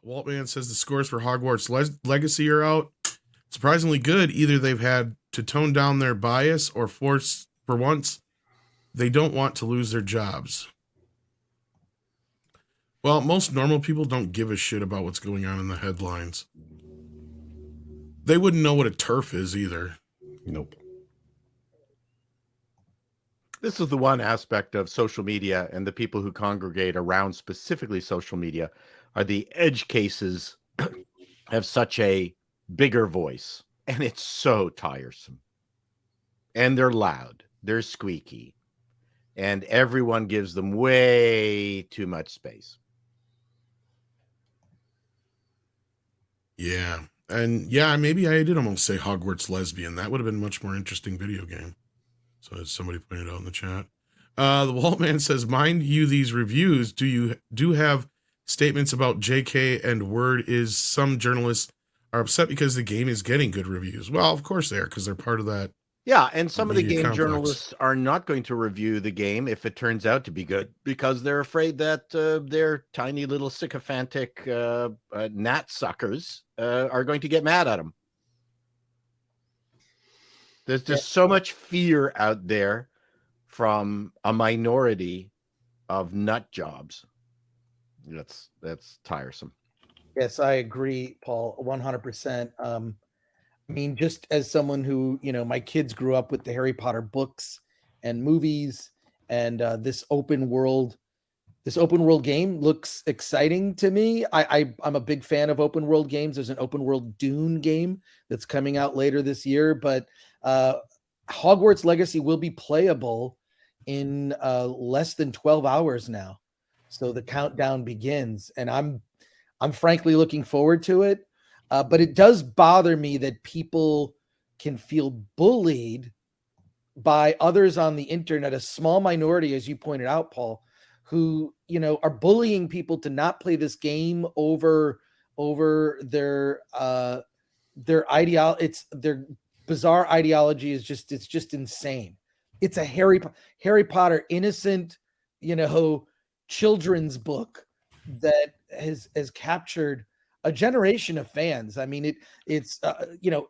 Waltman says the scores for Hogwarts Legacy are out. Surprisingly good. Either they've had to tone down their bias or force, for once, they don't want to lose their jobs. Well, most normal people don't give a shit about what's going on in the headlines. They wouldn't know what a turf is either. Nope. This is the one aspect of social media, and the people who congregate around specifically social media are the edge cases have such a bigger voice, and it's so tiresome. And they're loud, they're squeaky, and everyone gives them way too much space. Yeah. And yeah, maybe I did almost say Hogwarts Lesbian. That would have been a much more interesting video game. So as somebody pointed out in the chat. The Waltman says, mind you, these reviews, do have statements about JK and Word is some journalists are upset because the game is getting good reviews. Well, of course they are, because they're part of that. Yeah, and some of the game complex. journalists are not going to review the game if it turns out to be good, because they're afraid that their tiny little sycophantic gnat suckers are going to get mad at them. There's just so much fear out there from a minority of nut jobs. That's tiresome. Yes, I agree, Paul, 100%. I mean, just as someone who, my kids grew up with the Harry Potter books and movies, and this open world game looks exciting to me. I'm a big fan of open world games. There's an open world Dune game that's coming out later this year, but Hogwarts Legacy will be playable in less than 12 hours now. So the countdown begins, and I'm frankly looking forward to it. But it does bother me that people can feel bullied by others on the internet, a small minority, as you pointed out, Paul, who, are bullying people to not play this game over their ideology. It's their bizarre ideology is just insane. It's a Harry Potter innocent, children's book that has captured a generation of fans. I mean, it's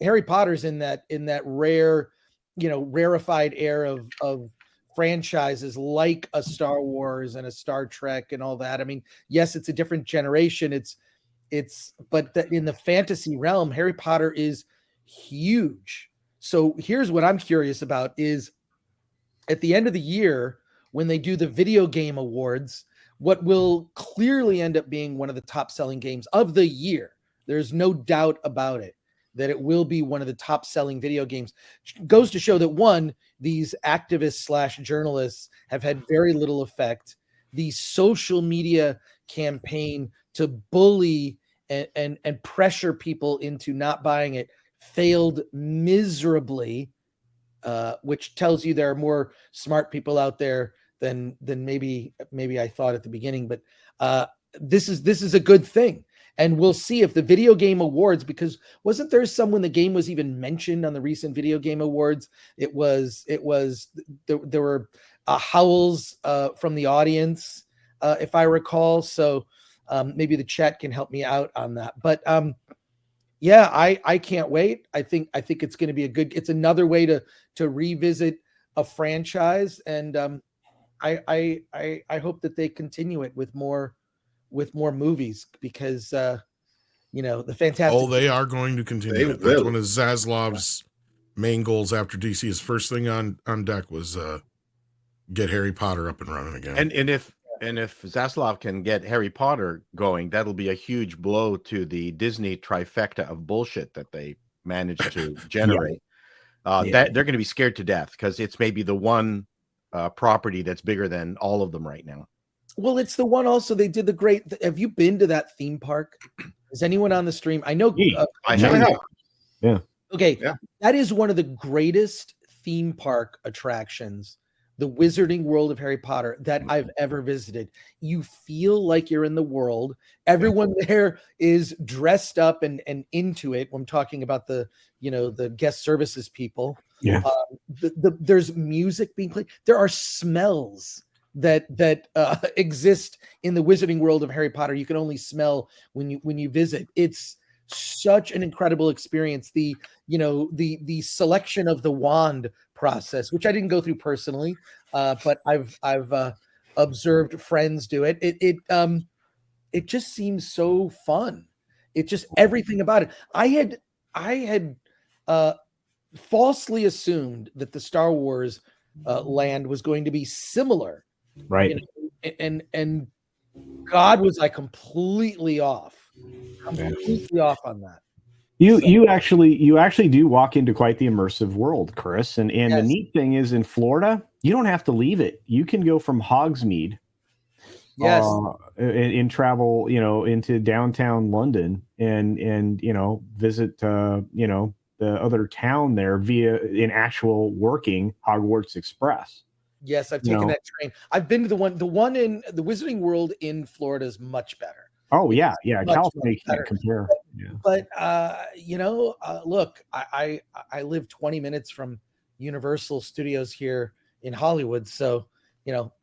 Harry Potter's in that rare, rarefied air of franchises like a Star Wars and a Star Trek and all that. I mean, yes, it's a different generation. But in the fantasy realm, Harry Potter is huge. So here's what I'm curious about is at the end of the year, when they do the video game awards, what will clearly end up being one of the top selling games of the year. There's no doubt about it that it will be one of the top selling video games. Goes to show that one, these activists / journalists have had very little effect. The social media campaign to bully and pressure people into not buying it failed miserably, which tells you there are more smart people out there than maybe I thought at the beginning. But this is a good thing. And we'll see if the video game awards, because wasn't there some when the game was even mentioned on the recent video game awards? There were howls from the audience, if I recall. So maybe the chat can help me out on that. But yeah, I can't wait. I think it's going to be it's another way to revisit a franchise, and I hope that they continue it with more movies, because the Fantastic. Oh, they are going to continue. That's one of Zaslav's main goals after DC. His first thing on deck was get Harry Potter up and running again. And if Zaslav can get Harry Potter going, that'll be a huge blow to the Disney trifecta of bullshit that they managed to generate. That they're going to be scared to death, because it's maybe the one property that's bigger than all of them right now. Well, it's the one also they did the great. Have you been to that theme park? Is anyone on the stream? I know. I have. Yeah. Okay. Yeah. That is one of the greatest theme park attractions, the Wizarding World of Harry Potter, that I've ever visited. You feel like you're in the world. Everyone there is dressed up and into it. I'm talking about the guest services people. Yeah. There's music being played. There are smells that exist in the wizarding world of Harry Potter. You can only smell when you visit. It's such an incredible experience. The selection of the wand process, which I didn't go through personally, but I've observed friends do it. It just seems so fun. It just everything about it. I had falsely assumed that the Star Wars land was going to be similar, Right. And God, was I completely off on that. You actually do walk into quite the immersive world, Chris. And Yes. The neat thing is, in Florida, you don't have to leave it. You can go from Hogsmeade, Yes, and travel, into downtown London and visit, the other town there via an actual working Hogwarts Express. yes, I've taken that train. I've been to the one in the Wizarding World in Florida is much better. Oh yeah, Much, California much can't compare. Yeah. But look, I live 20 minutes from Universal Studios here in Hollywood, so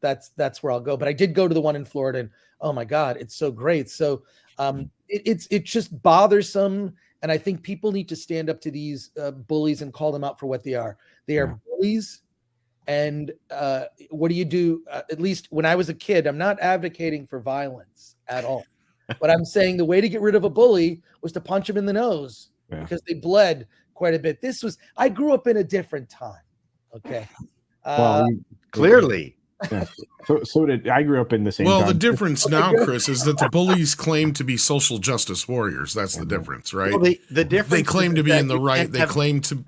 that's where I'll go. But I did go to the one in Florida, and oh my God, it's so great. So it's just bothersome, and I think people need to stand up to these bullies and call them out for what they are. They are bullies. And what do you do? At least when I was a kid, I'm not advocating for violence at all. But I'm saying the way to get rid of a bully was to punch him in the nose because they bled quite a bit. I grew up in a different time. Okay. Clearly. Yeah. So did I. Grew up in the same Well, time. the difference now, Chris, is that the bullies claim to be social justice warriors. That's the difference, right? Well, the difference they claim to be in the you right. can't They have- claim to.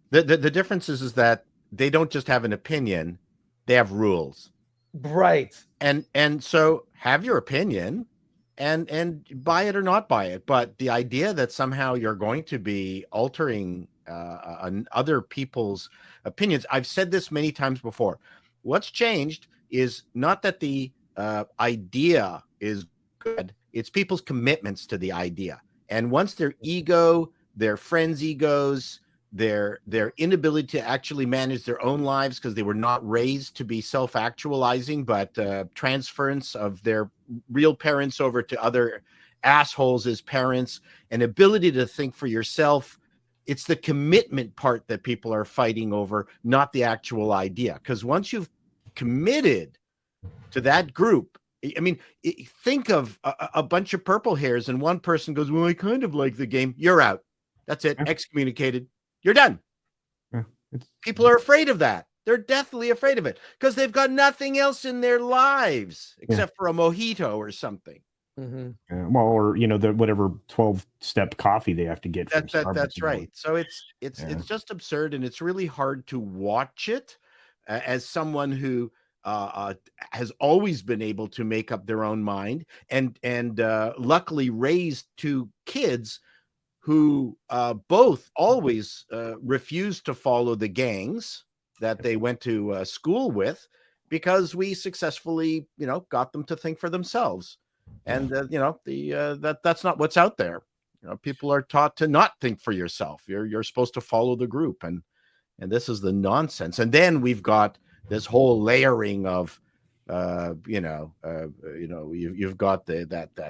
The difference is that they don't just have an opinion; they have rules. Right. And so have your opinion, and buy it or not buy it. But the idea that somehow you're going to be altering other people's opinions, I've said this many times before. What's changed is not that the idea is good; it's people's commitments to the idea. And once their ego, their friends' egos, their inability to actually manage their own lives because they were not raised to be self-actualizing, but transference of their real parents over to other assholes as parents, and ability to think for yourself. It's the commitment part that people are fighting over, not the actual idea. Because once you've committed to that group, I mean, think of a bunch of purple hairs and one person goes, well, I kind of like the game. You're out. That's it. Excommunicated. You're done. Yeah, people are afraid of that. They're deathly afraid of it because they've got nothing else in their lives except for a mojito or something. Mm-hmm. Well, or the whatever 12-step coffee they have to get. That's right. So it's just absurd, and it's really hard to watch it as someone who has always been able to make up their own mind, and luckily raised two kids who both always refused to follow the gangs that they went to school with, because we successfully, got them to think for themselves. And that's not what's out there. People are taught to not think for yourself. You're supposed to follow the group, and this is the nonsense. And then we've got this whole layering of, you've got the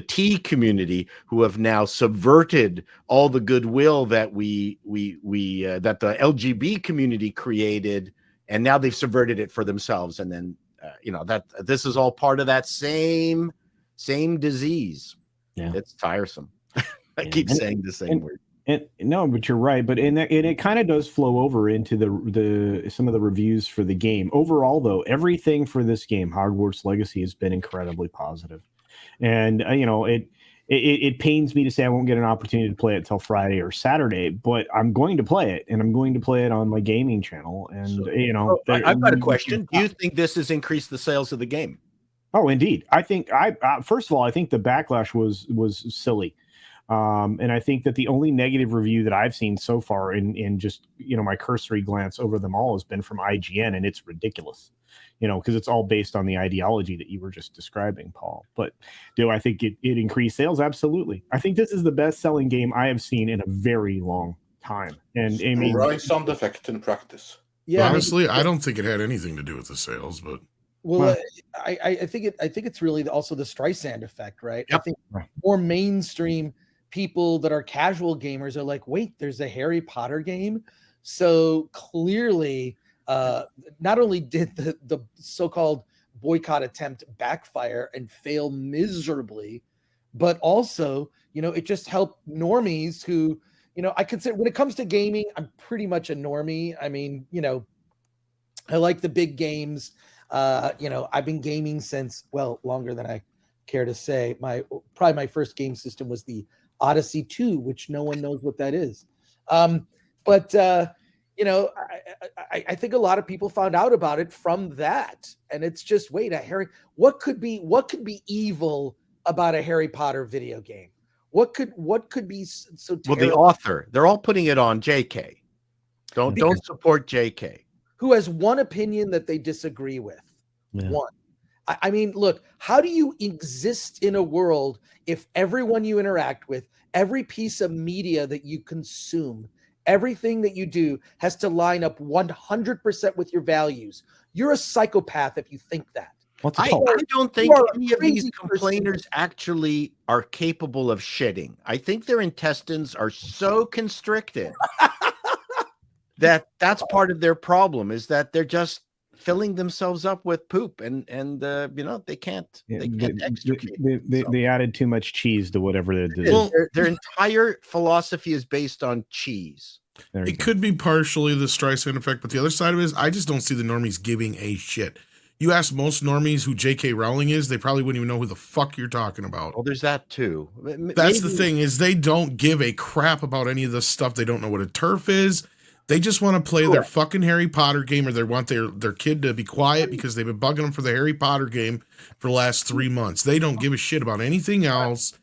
T community, who have now subverted all the goodwill that that the LGB community created, and now they've subverted it for themselves. And then that this is all part of that same disease. Yeah, it's tiresome. I keep saying the same word. And no, but you're right. But it kind of does flow over into the some of the reviews for the game. Overall, though, everything for this game, Hogwarts Legacy, has been incredibly positive. And it pains me to say I won't get an opportunity to play it till Friday or Saturday, but I'm going to play it, and I'm going to play it on my gaming channel. And I've got a question. Do you think this has increased the sales of the game? Oh, indeed. I think first of all, I think the backlash was silly. And I think that the only negative review that I've seen so far in just, my cursory glance over them all has been from IGN, and it's ridiculous, because it's all based on the ideology that you were just describing, Paul. But do I think it increased sales? Absolutely. I think this is the best selling game I have seen in a very long time. And I mean, right sound effect in practice. Yeah, Honestly, I don't think it had anything to do with the sales, but well, I think it's really also the Streisand effect, right? I Yep. think more mainstream people that are casual gamers are like, wait, there's a Harry Potter game. So clearly, not only did the so-called boycott attempt backfire and fail miserably, but also, it just helped normies who, I consider, when it comes to gaming, I'm pretty much a normie. I mean, I like the big games. I've been gaming since, well, longer than I care to say. Probably my first game system was the Odyssey 2, which no one knows what that is. But I think a lot of people found out about it from that, and it's just, wait, a Harry. What could be evil about a Harry Potter video game? What could be so Well, terrible? the author, they're all putting it on JK. Don't support JK. Who has one opinion that they disagree with? Yeah. One. I mean, look, how do you exist in a world if everyone you interact with, every piece of media that you consume, everything that you do has to line up 100% with your values? You're a psychopath if you think that. What's a I cult? don't think are a any of these crazy person. complainers actually are capable of shitting. I think their intestines are so constricted that's part of their problem, is that they're just filling themselves up with poop, and they can't extricate. They added too much cheese to whatever they're doing. Well, Their entire philosophy is based on cheese. it could be partially the Streisand effect, but the other side of it is I just don't see the normies giving a shit. You ask most normies who J.K. Rowling is, they probably wouldn't even know who the fuck you're talking about. Well, there's that too. That's the thing, is they don't give a crap about any of this stuff. They don't know what a turf is. They just want to play their fucking Harry Potter game, or they want their kid to be quiet because they've been bugging them for the Harry Potter game for the last 3 months. They don't give a shit about anything else,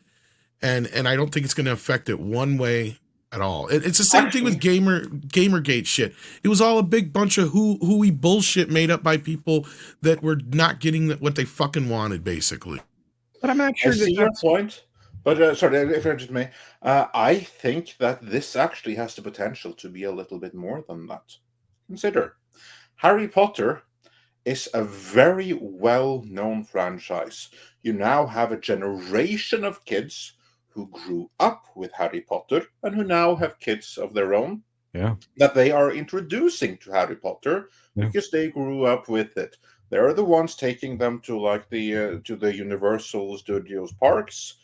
and I don't think it's going to affect it one way at all. It's the same thing with Gamergate shit. It was all a big bunch of hooey bullshit made up by people that were not getting what they fucking wanted, basically. But I'm not I sure see your point, but sorry, if I just may, I think that this actually has the potential to be a little bit more than that. Consider, Harry Potter is a very well-known franchise. You now have a generation of kids who grew up with Harry Potter and who now have kids of their own that they are introducing to Harry Potter because they grew up with it. They're the ones taking them to the Universal Studios parks,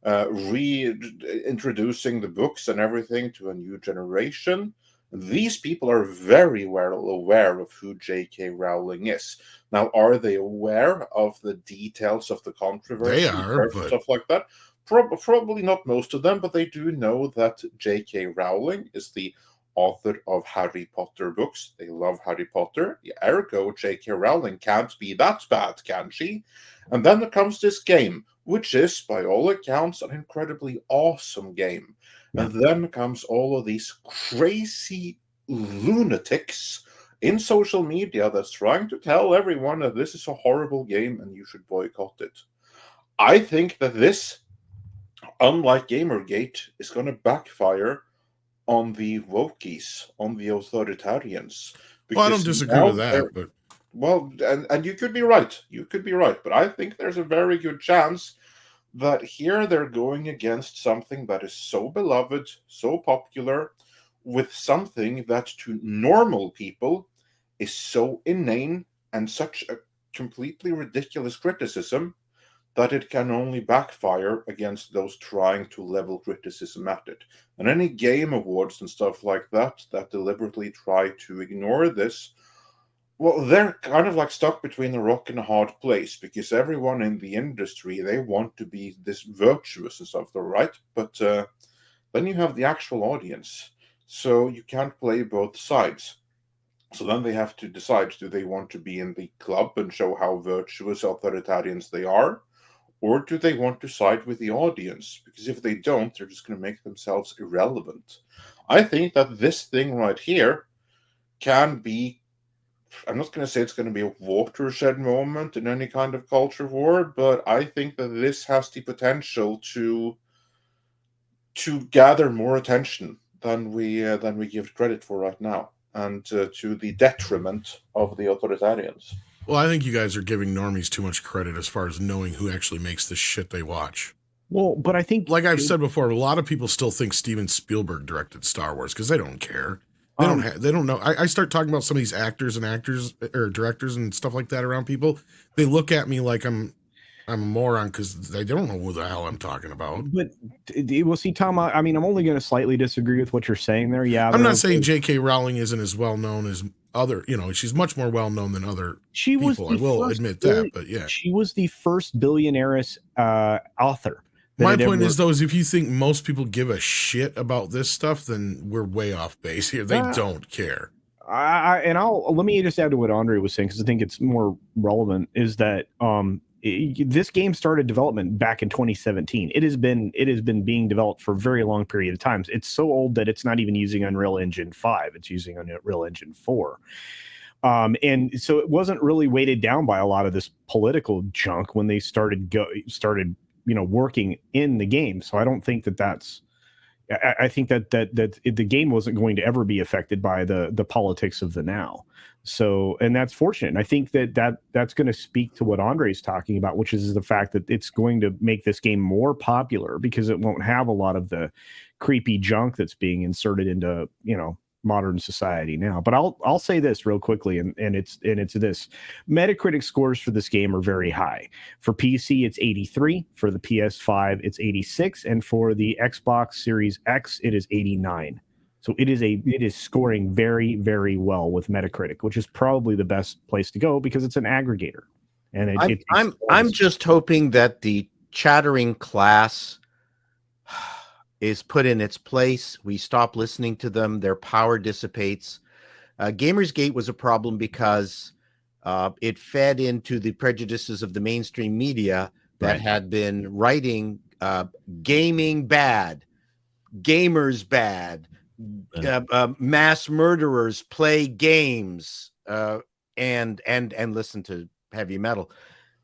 reintroducing the books and everything to a new generation. These people are very well aware of who J.K. Rowling is. Now, are they aware of the details of the controversy? They are, but stuff like that. Probably not most of them, but they do know that J.K. Rowling is the author of Harry Potter books. They love Harry Potter. Ergo, J.K. Rowling can't be that bad, can she? And then there comes this game, which is, by all accounts, an incredibly awesome game. And then comes all of these crazy lunatics in social media that's trying to tell everyone that this is a horrible game and you should boycott it. I think that this, unlike Gamergate, is going to backfire on the wokies, on the authoritarians. Well, I don't disagree with that, but and you could be right. You could be right, but I think there's a very good chance that here they're going against something that is so beloved, so popular, with something that to normal people is so inane and such a completely ridiculous criticism that it can only backfire against those trying to level criticism at it. And any game awards and stuff like that deliberately try to ignore this, well, they're kind of like stuck between a rock and a hard place, because everyone in the industry, they want to be this virtuous and stuff, right? But then you have the actual audience, so you can't play both sides. So then they have to decide, do they want to be in the club and show how virtuous authoritarians they are? Or do they want to side with the audience? Because if they don't, they're just going to make themselves irrelevant. I think that this thing right here can be, I'm not going to say it's going to be a watershed moment in any kind of culture war, but I think that this has the potential to gather more attention than we give credit for right now. and to the detriment of the authoritarians. Well, I think you guys are giving normies too much credit as far as knowing who actually makes the shit they watch. Well, but I think, like I've said before, a lot of people still think Steven Spielberg directed Star Wars because they don't care. They don't know. I start talking about some of these actors or directors and stuff like that around people. They look at me like I'm a moron because they don't know who the hell I'm talking about. But we'll see, Tom. I mean, I'm only going to slightly disagree with what you're saying there. Yeah, I'm not saying J.K. Rowling isn't as well known as other. She's much more well known than other people. I will admit that, but yeah, she was the first billionaire's author. My point is, though, is if you think most people give a shit about this stuff, then we're way off base here. They don't care. Let me just add to what Andre was saying, because I think it's more relevant, is that this game started development back in 2017. It has been being developed for a very long period of time. It's so old that it's not even using Unreal Engine 5. It's using Unreal Engine 4. And so it wasn't really weighted down by a lot of this political junk when they started working in the game. So I don't think that's. I think that the game wasn't going to ever be affected by the politics of the now. So, and that's fortunate. And I think that's going to speak to what Andre's talking about, which is the fact that it's going to make this game more popular because it won't have a lot of the creepy junk that's being inserted into, modern society now. But I'll say this real quickly, and it's this: Metacritic scores for this game are very high. For PC, it's 83. For the PS5, it's 86, and for the Xbox Series X, it is 89. So it is scoring very, very well with Metacritic, which is probably the best place to go because it's an aggregator. And I'm just hoping that the chattering class is put in its place. We stop listening to them. Their power dissipates. Gamersgate was a problem because it fed into the prejudices of the mainstream media that had been writing gaming bad, gamers bad, mass murderers play games, and listen to heavy metal.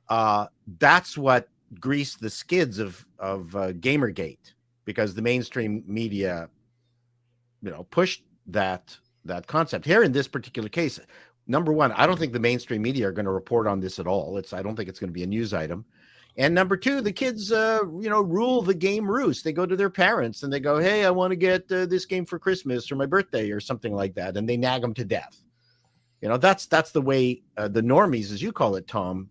That's what greased the skids of Gamergate. Because the mainstream media, pushed that concept. Here in this particular case, number one, I don't think the mainstream media are going to report on this at all. I don't think it's going to be a news item. And number two, the kids, rule the game roost. They go to their parents and they go, "Hey, I want to get this game for Christmas or my birthday or something like that," and they nag them to death. That's the way the normies, as you call it, Tom,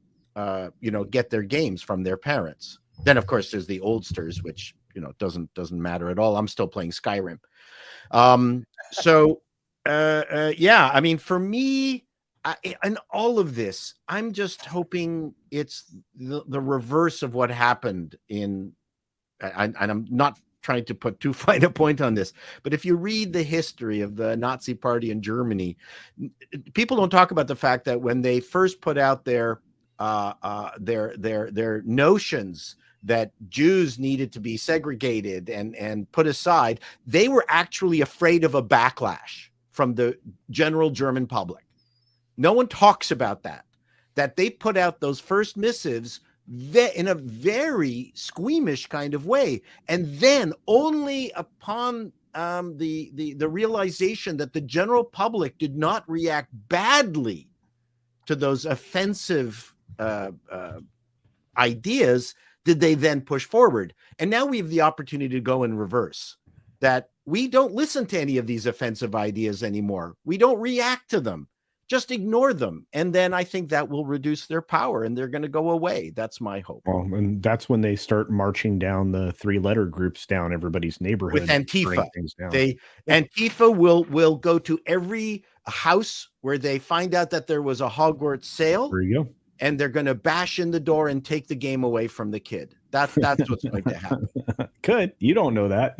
get their games from their parents. Then, of course, there's the oldsters, which doesn't matter at all. I'm still playing Skyrim. Yeah, I mean, for me, in all of this, I'm just hoping it's the reverse of what happened and I'm not trying to put too fine a point on this, but if you read the history of the Nazi Party in Germany, people don't talk about the fact that when they first put out their notions that Jews needed to be segregated and put aside, they were actually afraid of a backlash from the general German public. No one talks about that they put out those first missives in a very squeamish kind of way. And then only upon the realization that the general public did not react badly to those offensive ideas did they then push forward. And now we have the opportunity to go in reverse, that we don't listen to any of these offensive ideas anymore. We don't react to them, just ignore them. And then I think that will reduce their power and they're going to go away. That's my hope. Well, and that's when they start marching down the 3-letter groups down everybody's neighborhood. With Antifa. Antifa will go to every house where they find out that there was a Hogwarts sale. There you go. And they're going to bash in the door and take the game away from the kid. That's what's going to happen. Could. You don't know that.